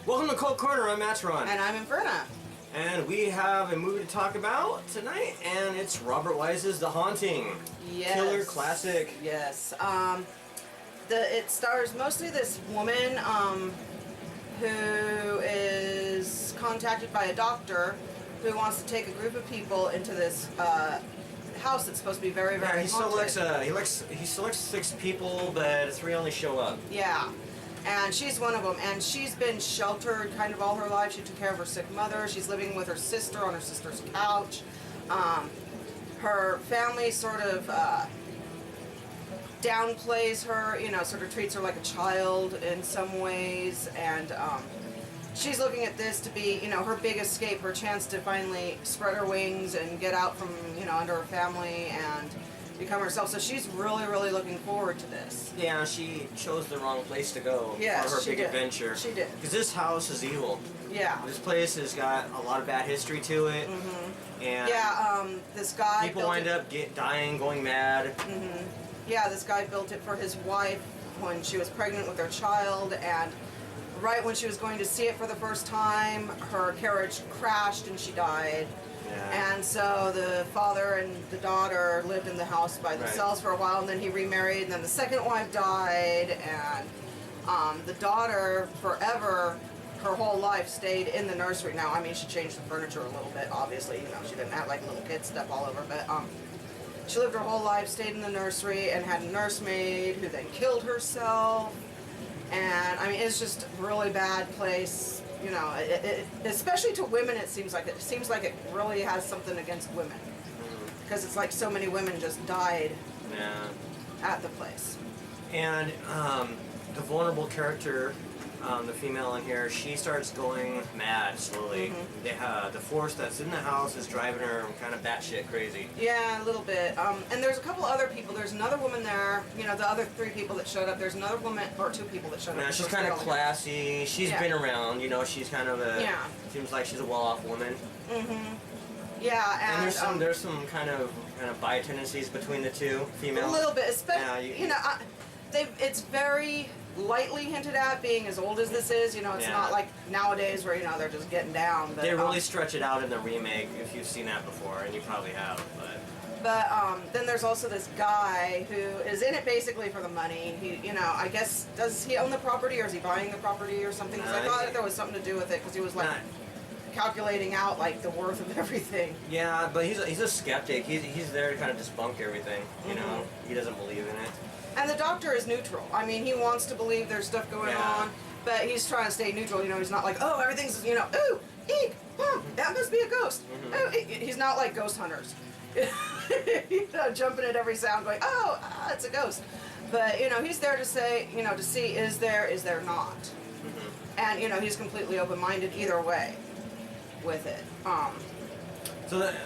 Welcome to Cold Corner, I'm Matron. And I'm Inferna. And we have a movie to talk about tonight, and it's Robert Wise's The Haunting. Yes. Killer classic. Yes. It stars mostly this woman who is contacted by a doctor who wants to take a group of people into this house that's supposed to be very, very haunted. He selects 6 people, but 3 only show up. Yeah. And she's one of them, and she's been sheltered kind of all her life. She took care of her sick mother. She's living with her sister on her sister's couch. Her family sort of downplays her, you know, sort of treats her like a child in some ways, and she's looking at this to be, you know, her big escape, her chance to finally spread her wings and get out from, you know, under her family and become herself. So she's really, really looking forward to this. Yeah, she chose the wrong place to go for her big did. adventure. She did. Because this house is evil. Yeah. This place has got a lot of bad history to it. Mm-hmm. And yeah, this guy people wind up dying, going mad. Mm-hmm. Yeah, this guy built it for his wife when she was pregnant with their child, and right when she was going to see it for the first time, her carriage crashed and she died. Yeah. And so the father and the daughter lived in the house by themselves for a while, and then he remarried, and then the second wife died, and the daughter forever, her whole life, stayed in the nursery. Now, I mean, she changed the furniture a little bit, obviously, you know, she didn't have like little kid stuff all over, but she lived her whole life, stayed in the nursery, and had a nursemaid who then killed herself. And I mean, it's just a really bad place. You know, especially to women, it seems like it really has something against women, because it's like so many women just died at the place. And the vulnerable character, the female in here, she starts going mad slowly. Mm-hmm. The force that's in the house is driving her kind of batshit crazy. Yeah, a little bit. And there's a couple other people. There's another woman there. You know, the other 3 people that showed up. There's another woman, or 2 people that showed up. Yeah, she's kind of classy. She's been around. You know, she's kind of a. Seems like she's a well-off woman. Mm-hmm. Yeah, and there's some kind of bi tendencies between the 2 females. A little bit, especially it's very lightly hinted at, being as old as this is. You know, it's not like nowadays where, you know, they're just getting down. But, they really stretch it out in the remake, if you've seen that before, and you probably have. But then there's also this guy who is in it basically for the money. He, you know, I guess, does he own the property, or is he buying the property or something? Because I thought there was something to do with it, because he was like calculating out like the worth of everything. Yeah, but he's a skeptic. He's there to kind of debunk everything. You know, he doesn't believe in it. And the doctor is neutral. I mean, he wants to believe there's stuff going on, but he's trying to stay neutral. You know, he's not like, oh, everything's, you know, ooh, eek, that must be a ghost. Ooh, he's not like ghost hunters. You know, jumping at every sound, going, oh, it's a ghost. But, you know, he's there to say, you know, to see, is there not? And, you know, he's completely open-minded either way with it.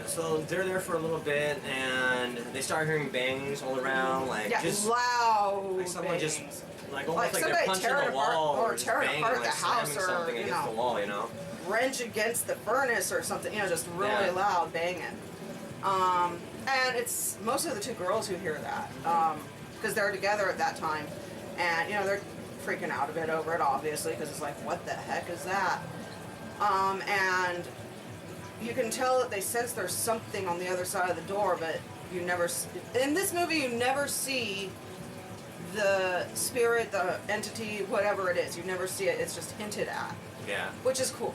So they're there for a little bit, and they start hearing bangs all around, like just loud, like someone bangs. just like almost like they're punching the wall or tearing banging, apart like the house, slamming something against the wall, you know, wrench against the furnace or something, you know, just really loud banging. And it's mostly the 2 girls who hear that, because they're together at that time, and you know, they're freaking out a bit over it, obviously, because it's like, what the heck is that? And you can tell that they sense there's something on the other side of the door, but you never, in this movie, you never see the spirit, the entity, whatever it is. You never see it. It's just hinted at. Yeah. Which is cool.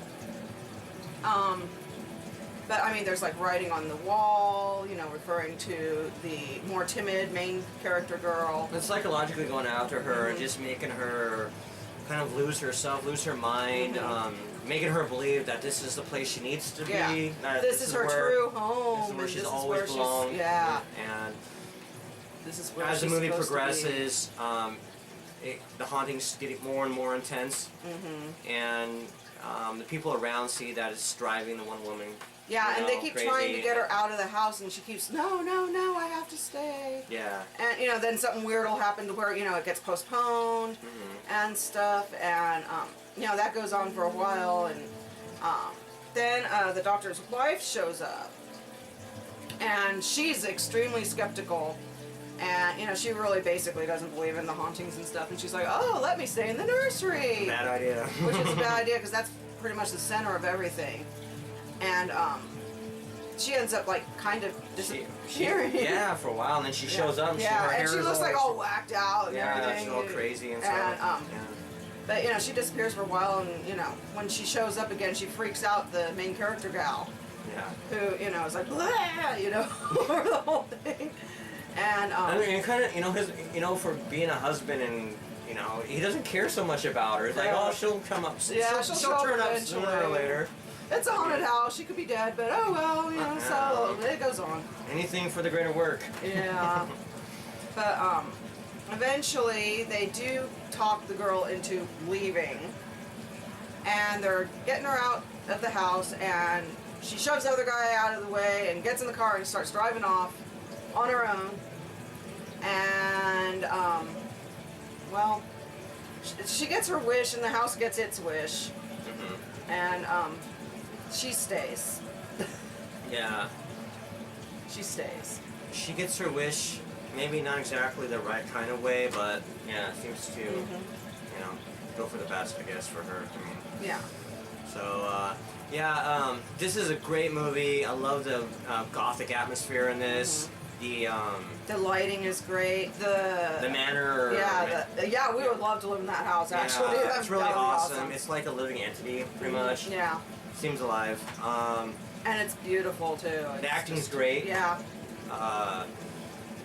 But I mean, there's like writing on the wall, you know, referring to the more timid main character girl. It's psychologically going after her and just making her kind of lose herself, lose her mind, making her believe that this is the place she needs to be. That this is her true home. This is where she's always belonged. And this is where as the movie progresses, the haunting's getting more and more intense, and the people around see that it's driving the one woman. Yeah, and they keep trying to get her out of the house, and she keeps, no, I have to stay. Yeah. And, you know, then something weird will happen to where, you know, it gets postponed and stuff, and, you know, that goes on for a while, and then the doctor's wife shows up, and she's extremely skeptical And, you know, she really basically doesn't believe in the hauntings and stuff. And she's like, oh, let me stay in the nursery. Bad idea. Which is a bad idea because that's pretty much the center of everything. And she ends up, like, kind of disappearing. Yeah, for a while, and then she shows up. And yeah, her and hair she is looks like all whacked out and everything. she's all crazy and And, stuff. but, you know, she disappears for a while, and, you know, when she shows up again, she freaks out the main character gal. Yeah. Who, you know, is like, blah, you know, over the whole thing. And, I mean, kind of, you know, for being a husband, and you know, he doesn't care so much about her. It's like, oh, she'll come up. Yeah, she'll show turn up eventually. sooner or later. It's a haunted house. She could be dead, but oh well, you know. So it goes on. Anything for the greater work. Yeah. But eventually they do talk the girl into leaving, and they're getting her out of the house, and she shoves the other guy out of the way and gets in the car and starts driving off on her own. And well, she gets her wish, and the house gets its wish. Mm-hmm. And she stays. Yeah. She stays. She gets her wish, maybe not exactly the right kind of way, but yeah, it seems to, you know, go for the best, I guess, for her. I mean, Yeah. so, this is a great movie. I love the gothic atmosphere in this. The lighting is great. The manor. Yeah, we would love to live in that house. Actually, Yeah, That's it's really that would be awesome. It's like a living entity, pretty much. Yeah, Seems alive. and it's beautiful too. The acting's great. Yeah.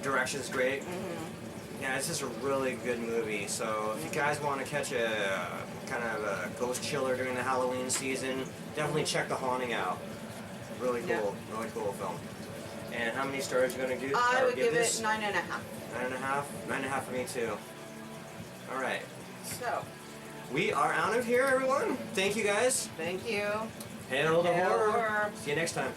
Direction's great. Yeah, it's just a really good movie. So if you guys want to catch a kind of a ghost chiller during the Halloween season, definitely check The Haunting out. Really cool, Yeah. really cool film. And how many stars are you gonna do? I would give this? it 9.5. 9.5. 9.5 for me too. All right, So, we are out of here, everyone. Thank you guys. thank you. Hail the Hail horror. horror. See you next time.